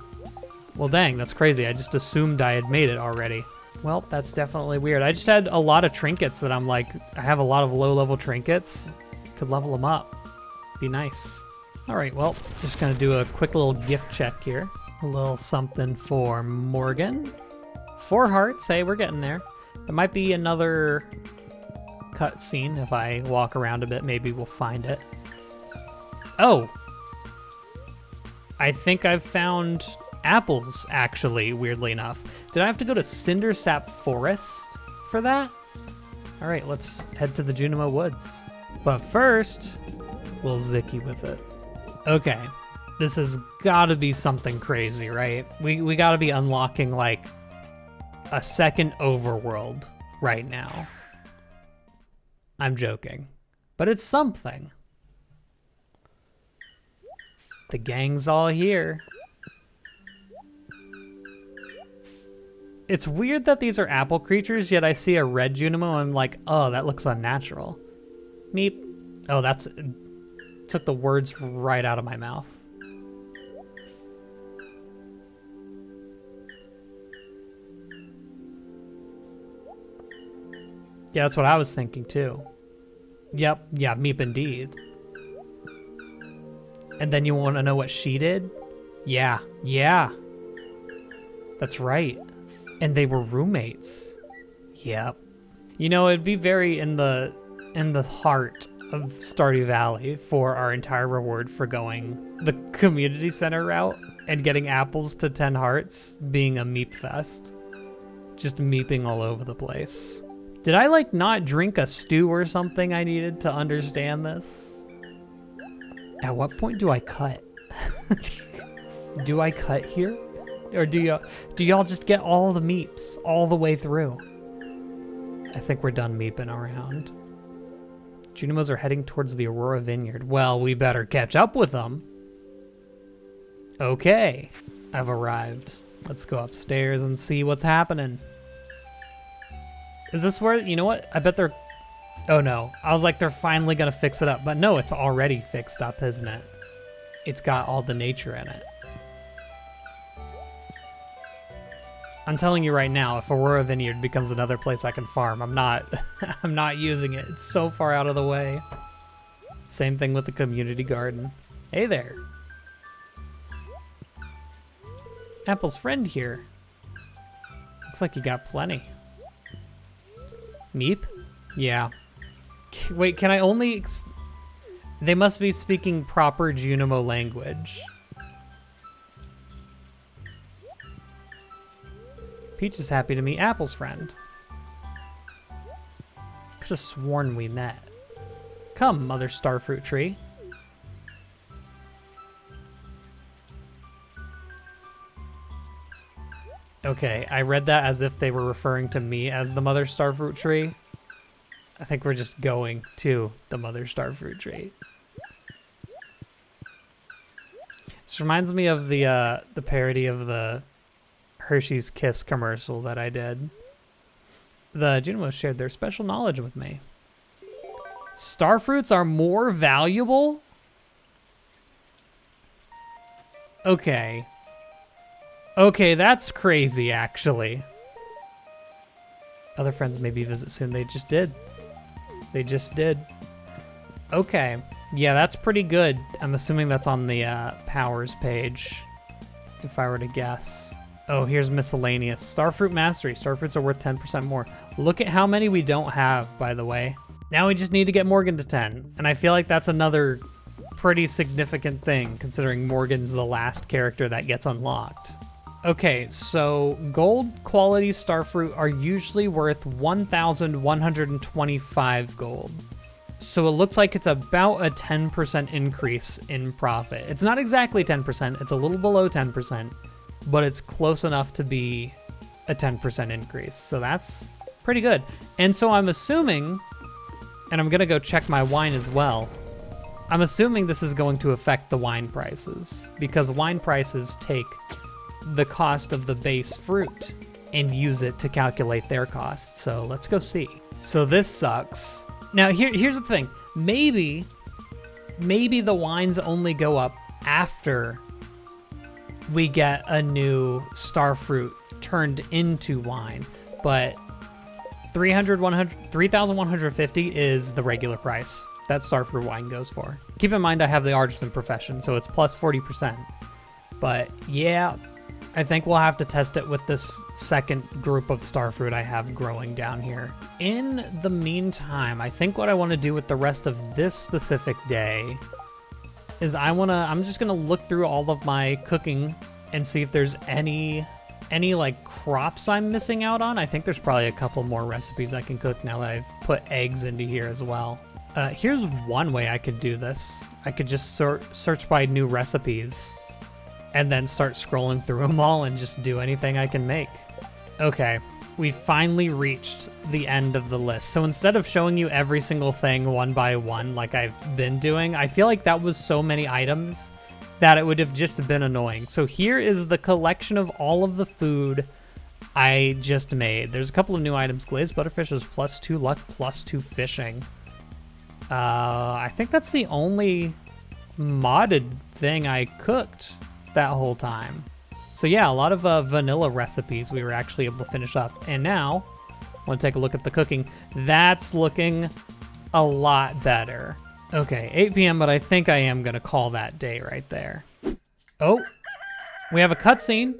Well, dang, that's crazy. I just assumed I had made it already. Well, that's definitely weird. I just had a lot of trinkets that I'm like, I have a lot of low-level trinkets. Could level them up. Be nice. All right, well, just gonna do a quick little gift check here. A little something for Morgan. 4 hearts, hey, we're getting there. There might be another cutscene if I walk around a bit. Maybe we'll find it. Oh, I think I've found apples, actually, weirdly enough. Did I have to go to Cindersap Forest for that? All right, let's head to the Junimo Woods. But first, we'll zicky with it. Okay, this has gotta be something crazy, right? We gotta be unlocking like a second overworld right now. I'm joking, but it's something. The gang's all here. It's weird that these are apple creatures, yet I see a red Junimo and I'm like, oh, that looks unnatural. Meep. Oh, took the words right out of my mouth. Yeah, that's what I was thinking too. Yep, yeah, Meep indeed. And then you want to know what she did? Yeah, yeah. That's right. And they were roommates. Yep. You know, it'd be very in the heart of Stardew Valley for our entire reward for going the community center route and getting apples to 10 hearts being a meep fest. Just meeping all over the place. Did I like not drink a stew or something I needed to understand this? At what point do I cut? Do I cut here? Or do y'all just get all the meeps all the way through? I think we're done meeping around. Junimos are heading towards the Aurora Vineyard. Well, we better catch up with them. Okay, I've arrived. Let's go upstairs and see what's happening. Is this where, you know what? I bet they're, oh no. I was like, they're finally gonna fix it up. But no, it's already fixed up, isn't it? It's got all the nature in it. I'm telling you right now, if Aurora Vineyard becomes another place I can farm, I'm not, I'm not using it. It's so far out of the way. Same thing with the community garden. Hey there. Apple's friend here. Looks like you got plenty. Meep? Yeah. Wait, can I only... They must be speaking proper Junimo language. Peach is happy to meet Apple's friend. Could have sworn we met. Come, Mother Starfruit Tree. Okay, I read that as if they were referring to me as the Mother Starfruit Tree. I think we're just going to the Mother Starfruit Tree. This reminds me of the parody of the Hershey's Kiss commercial that I did. The Junimos shared their special knowledge with me. Starfruits are more valuable? Okay. Okay, that's crazy, actually. Other friends maybe visit soon. They just did. They just did. Okay. Yeah, that's pretty good. I'm assuming that's on the powers page, if I were to guess. Oh, here's miscellaneous. Starfruit Mastery. Starfruits are worth 10% more. Look at how many we don't have, by the way. Now we just need to get Morgan to 10. And I feel like that's another pretty significant thing, considering Morgan's the last character that gets unlocked. Okay, so gold quality starfruit are usually worth 1,125 gold. So it looks like it's about a 10% increase in profit. It's not exactly 10%, it's a little below 10%, but it's close enough to be a 10% increase. So that's pretty good. And so I'm assuming, and I'm gonna go check my wine as well, I'm assuming this is going to affect the wine prices, because wine prices take the cost of the base fruit and use it to calculate their cost. So let's go see. So this sucks. Now here's the thing. Maybe the wines only go up after we get a new starfruit turned into wine, but 3,150 is the regular price that starfruit wine goes for. Keep in mind I have the artisan profession, so it's plus 40%. But yeah, I think we'll have to test it with this second group of starfruit I have growing down here. In the meantime, I think what I want to do with the rest of this specific day is I'm just gonna look through all of my cooking and see if there's any like crops I'm missing out on. I think there's probably a couple more recipes I can cook now that I've put eggs into here as well. Here's one way I could do this. I could just search by new recipes and then start scrolling through them all and just do anything I can make. Okay, we finally reached the end of the list. So instead of showing you every single thing one by one like I've been doing, I feel like that was so many items that it would have just been annoying. So here is the collection of all of the food I just made. There's a couple of new items. Glazed butterfish is +2 luck, +2 fishing. I think that's the only modded thing I cooked that whole time. So yeah, a lot of vanilla recipes we were actually able to finish up. And now, I want to take a look at the cooking. That's looking a lot better. Okay, 8 p.m., but I think I am gonna call that day right there. Oh, we have a cutscene.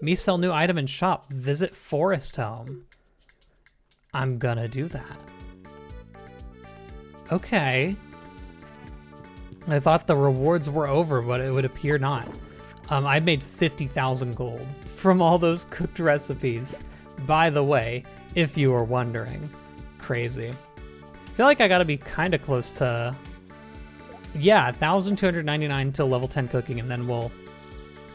Me sell new item in shop. Visit forest home. I'm gonna do that. Okay. I thought the rewards were over, but it would appear not. I made 50,000 gold from all those cooked recipes. By the way, if you were wondering. Crazy. I feel like I gotta be kind of close to, yeah, 1,299 till level 10 cooking, and then we'll,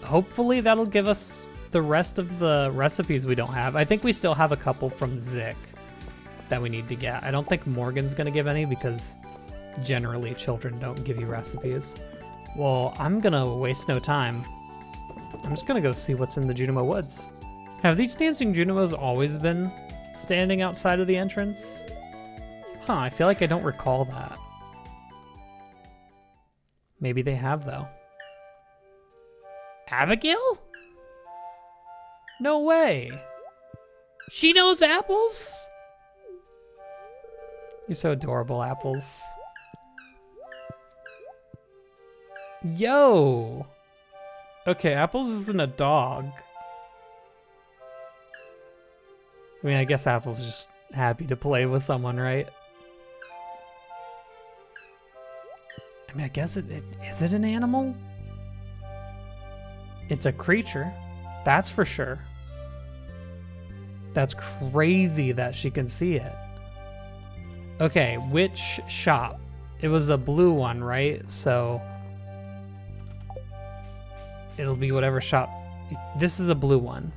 hopefully that'll give us the rest of the recipes we don't have. I think we still have a couple from Zik that we need to get. I don't think Morgan's gonna give any because generally children don't give you recipes. Well, I'm gonna waste no time. I'm just gonna go see what's in the Junimo Woods. Have these dancing Junimos always been standing outside of the entrance? Huh, I feel like I don't recall that. Maybe they have though. Abigail? No way. She knows apples? You're so adorable, Apples. Yo. Okay, Apples isn't a dog. I mean, I guess Apple's just happy to play with someone, right? I mean, I guess is it an animal? It's a creature, that's for sure. That's crazy that she can see it. Okay, which shop? It was a blue one, right? So it'll be whatever shop. This is a blue one.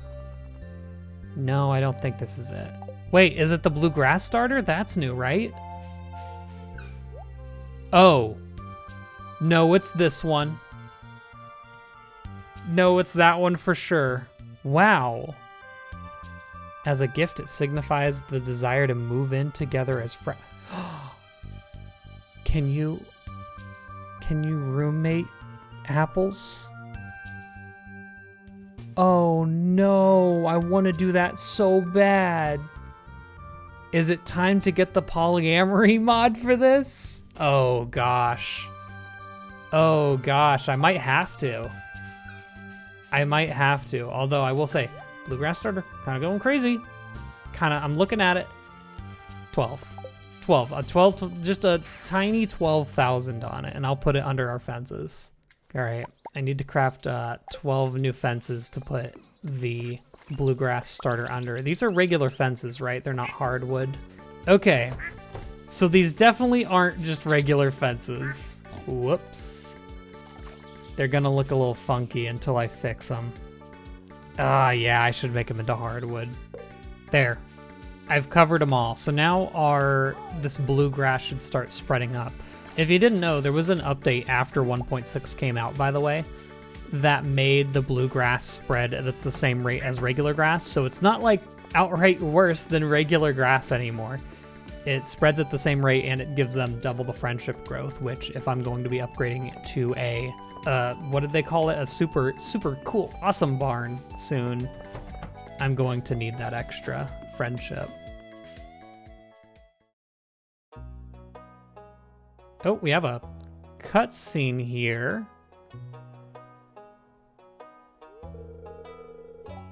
No, I don't think this is it. Wait, is it the bluegrass starter? That's new, right? Oh. No, it's this one. No, it's that one for sure. Wow. As a gift, it signifies the desire to move in together as friends. Can you roommate Apples? Oh no, I want to do that so bad. Is it time to get the polyamory mod for this? Oh gosh. Oh gosh, I might have to. I might have to, although I will say, bluegrass starter, kind of going crazy. I'm looking at it. 12, just a tiny 12,000 on it, and I'll put it under our fences. All right, I need to craft 12 new fences to put the bluegrass starter under. These are regular fences, right? They're not hardwood. Okay, so these definitely aren't just regular fences. Whoops. They're gonna look a little funky until I fix them. Yeah, I should make them into hardwood. There, I've covered them all. So now this bluegrass should start spreading up. If you didn't know, there was an update after 1.6 came out, by the way, that made the bluegrass spread at the same rate as regular grass. So it's not like outright worse than regular grass anymore. It spreads at the same rate and it gives them double the friendship growth, which if I'm going to be upgrading it to a, what did they call it? A super cool, awesome barn soon, I'm going to need that extra friendship. Oh, we have a cutscene here.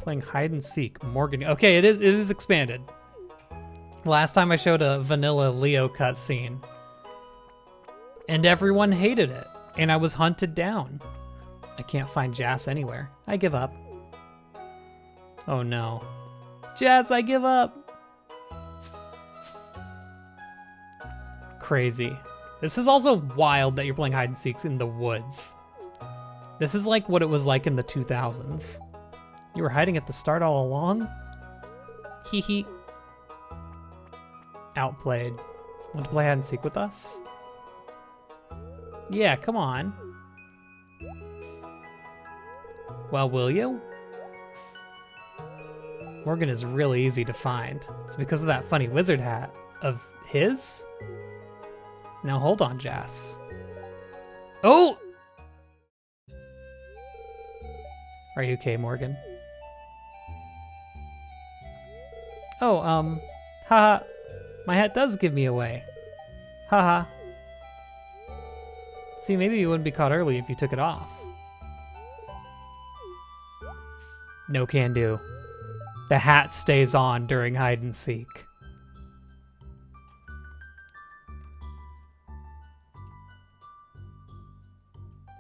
Playing hide and seek. Morgan. Okay, it is expanded. Last time I showed a vanilla Leo cutscene, and everyone hated it, and I was hunted down. I can't find Jas anywhere. I give up. Oh no. Jas, I give up. Crazy. This is also wild that you're playing hide and seeks in the woods. This is like what it was like in the 2000s. You were hiding at the start all along? Hee hee. Outplayed. Want to play hide and seek with us? Yeah, come on. Well, will you? Morgan is really easy to find. It's because of that funny wizard hat of his? Now hold on, Jas. Oh! Are you okay, Morgan? Oh, haha. My hat does give me away. Haha. See, maybe you wouldn't be caught early if you took it off. No can do. The hat stays on during hide and seek.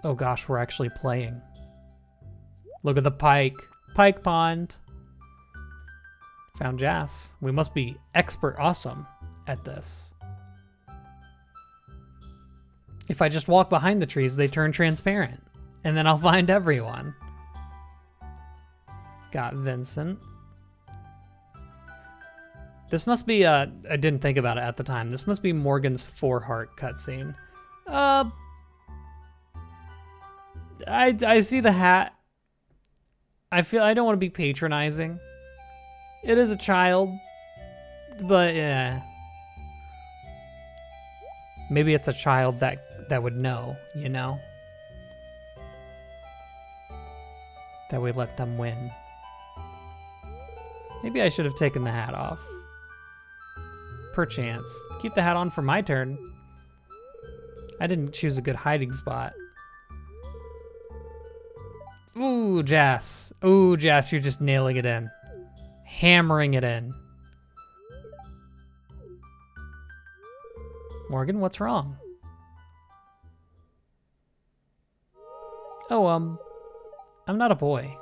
Oh gosh, we're actually playing. Look at the pike. Pike pond. Found Jas. We must be expert awesome at this. If I just walk behind the trees, they turn transparent. And then I'll find everyone. Got Vincent. This must be, I didn't think about it at the time. This must be Morgan's 4-heart cutscene. I see the hat. I feel I don't want to be patronizing. It is a child, but yeah. Maybe it's a child that would know, you know? That we let them win. Maybe I should have taken the hat off. Perchance. Keep the hat on for my turn. I didn't choose a good hiding spot. Ooh, Jas. Ooh, Jas, you're just nailing it in. Hammering it in. Morgan, what's wrong? Oh, I'm not a boy.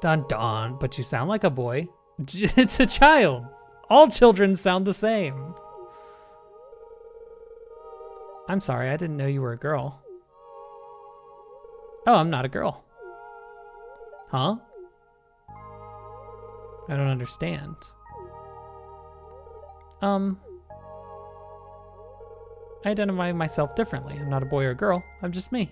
Dun dun, but you sound like a boy. It's a child. All children sound the same. I'm sorry, I didn't know you were a girl. Oh, I'm not a girl. Huh? I don't understand. I identify myself differently. I'm not a boy or a girl. I'm just me.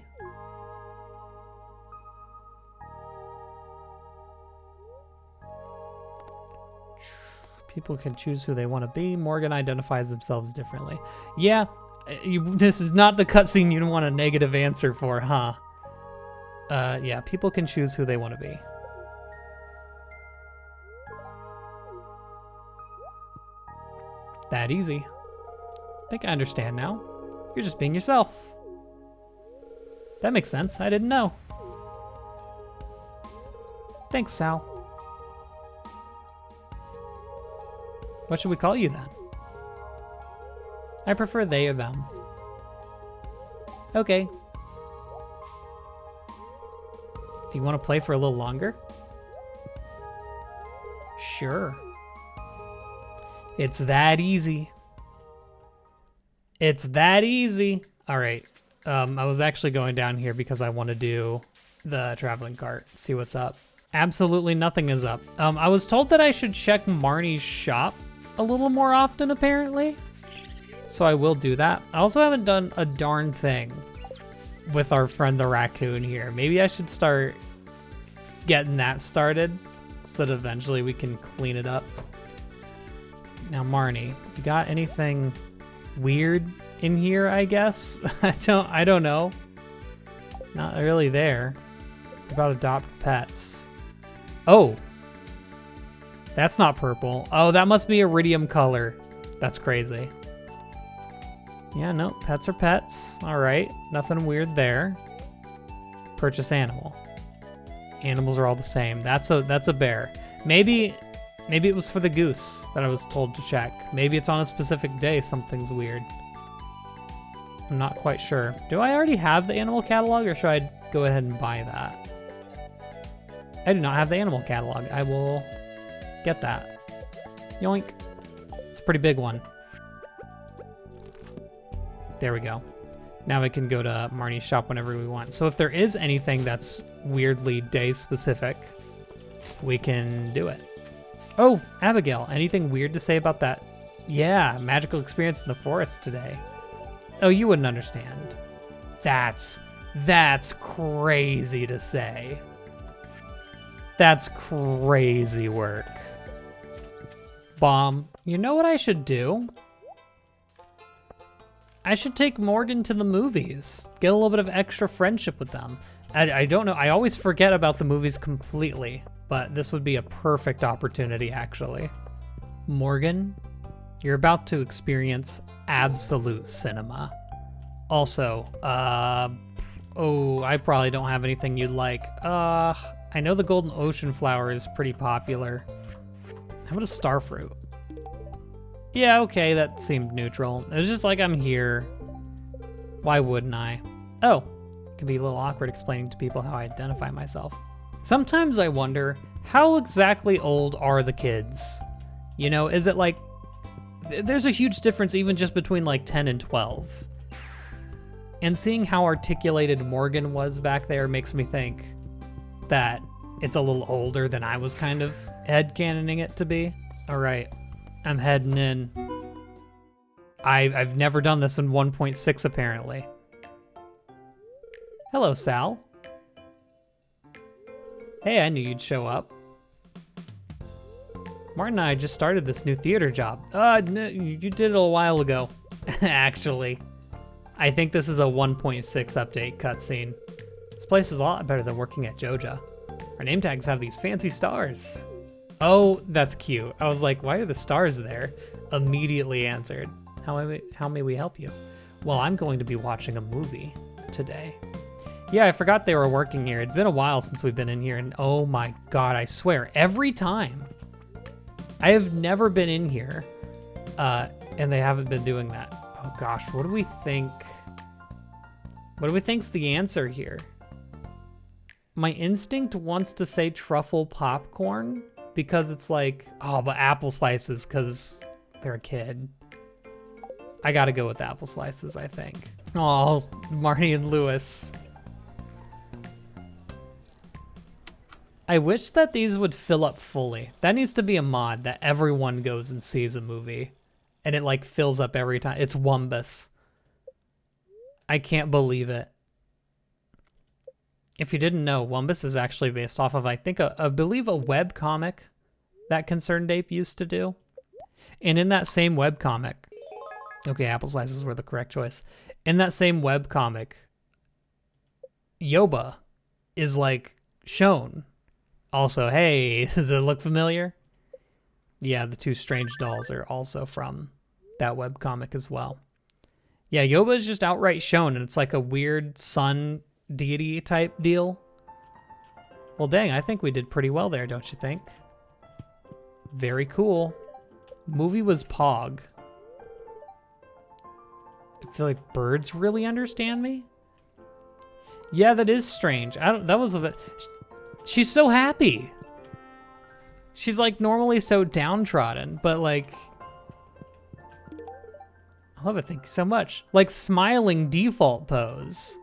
People can choose who they want to be. Morgan identifies themselves differently. Yeah, this is not the cutscene you want a negative answer for, huh? Yeah, people can choose who they want to be. That easy. I think I understand now. You're just being yourself. That makes sense. I didn't know. Thanks, Sal. What should we call you then? I prefer they or them. Okay. Do you want to play for a little longer? Sure. It's that easy. It's that easy. All right. I was actually going down here because I want to do the traveling cart, see what's up. Absolutely nothing is up. I was told that I should check Marnie's shop a little more often, apparently. So I will do that. I also haven't done a darn thing with our friend the raccoon here. Maybe I should start getting that started so that eventually we can clean it up. Now, Marnie, you got anything weird in here, I guess? I don't know. Not really there. About adopt pets. Oh. That's not purple. Oh, that must be iridium color. That's crazy. Yeah, no, pets are pets. All right, nothing weird there. Purchase animal. Animals are all the same. That's a bear. Maybe it was for the goose that I was told to check. Maybe it's on a specific day something's weird. I'm not quite sure. Do I already have the animal catalog or should I go ahead and buy that? I do not have the animal catalog. I will get that. Yoink. It's a pretty big one. There we go. Now we can go to Marnie's shop whenever we want. So if there is anything that's weirdly day specific, we can do it. Oh, Abigail, anything weird to say about that? Yeah, magical experience in the forest today. Oh, you wouldn't understand. That's crazy to say. That's crazy work. Bomb. You know what I should do? I should take Morgan to the movies. Get a little bit of extra friendship with them. I don't know. I always forget about the movies completely, but this would be a perfect opportunity, actually. Morgan, you're about to experience absolute cinema. Also, Oh, I probably don't have anything you'd like. I know the golden ocean flower is pretty popular. How about a starfruit? Yeah, okay, that seemed neutral. It was just like, I'm here. Why wouldn't I? Oh, it can be a little awkward explaining to people how I identify myself. Sometimes I wonder, how exactly old are the kids? You know, is it like, there's a huge difference even just between like 10 and 12. And seeing how articulated Morgan was back there makes me think that it's a little older than I was kind of headcanoning it to be. All right, I'm heading in. I've never done this in 1.6 apparently. Hello, Sal. Hey, I knew you'd show up. Martin and I just started this new theater job. No, you did it a while ago, actually. I think this is a 1.6 update cutscene. This place is a lot better than working at Joja. Our name tags have these fancy stars. Oh, that's cute. I was like, why are the stars there? Immediately answered. How may we help you? Well, I'm going to be watching a movie today. Yeah, I forgot they were working here. It's been a while since we've been in here, and oh my God, I swear, every time. I have never been in here, and they haven't been doing that. Oh gosh, what do we think? What do we think's the answer here? My instinct wants to say truffle popcorn because it's like, oh, but apple slices because they're a kid. I gotta go with apple slices, I think. Oh, Marty and Lewis. I wish that these would fill up fully. That needs to be a mod that everyone goes and sees a movie and it like fills up every time. It's Wumbus. I can't believe it. If you didn't know, Wumbus is actually based off of, I think, I believe a web comic that Concerned Ape used to do. And in that same web comic, okay, apple slices were the correct choice. In that same web comic, Yoba is like shown. Also, hey, does it look familiar? Yeah, the two strange dolls are also from that webcomic as well. Yeah, Yoba is just outright shown, and it's like a weird sun deity type deal. Well, dang, I think we did pretty well there, don't you think? Very cool. Movie was Pog. I feel like birds really understand me. Yeah, that is strange. That was a bit... She's so happy. She's like normally so downtrodden, but like, I love it, thank you so much. Like smiling default pose.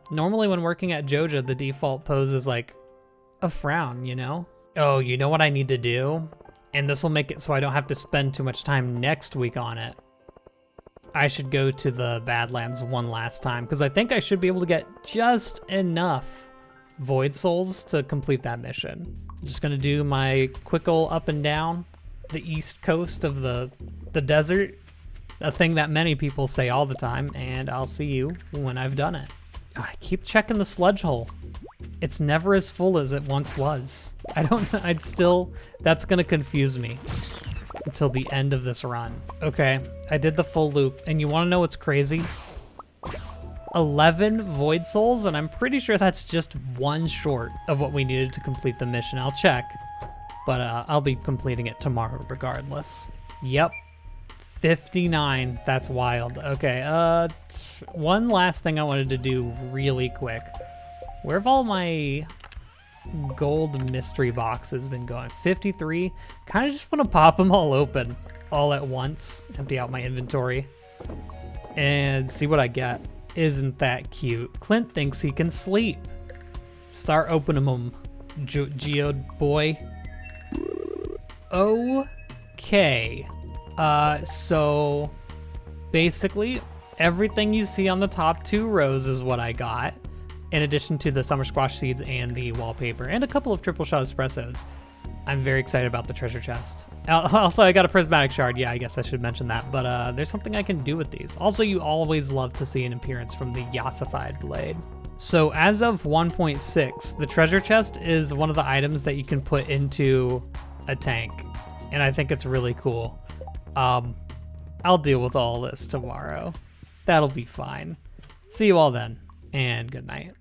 Normally when working at Joja, the default pose is like a frown, you know? Oh, you know what I need to do? And this will make it so I don't have to spend too much time next week on it. I should go to the Badlands one last time because I think I should be able to get just enough Void Souls to complete that mission. I'm just gonna do my quick ol' up and down the east coast of the desert, a thing that many people say all the time, and I'll see you when I've done it. Oh, I keep checking the sludge hole. It's never as full as it once was. That's gonna confuse me until the end of this run. Okay, I did the full loop, and you wanna know what's crazy? 11 Void Souls, and I'm pretty sure that's just one short of what we needed to complete the mission. I'll check, but I'll be completing it tomorrow regardless. Yep, 59, that's wild. Okay, one last thing I wanted to do really quick. Where have all my gold mystery boxes been going? 53, kind of just want to pop them all open all at once, empty out my inventory, and see what I get. Isn't that cute? Clint thinks he can sleep. Start opening them, geode boy. Okay. So basically everything you see on the top two rows is what I got, in addition to the summer squash seeds and the wallpaper and a couple of triple shot espressos. I'm very excited about the treasure chest. Also, I got a prismatic shard. Yeah, I guess I should mention that, but there's something I can do with these. Also, you always love to see an appearance from the Yassified blade. So as of 1.6, the treasure chest is one of the items that you can put into a tank, and I think it's really cool. I'll deal with all this tomorrow. That'll be fine. See you all then. and good night.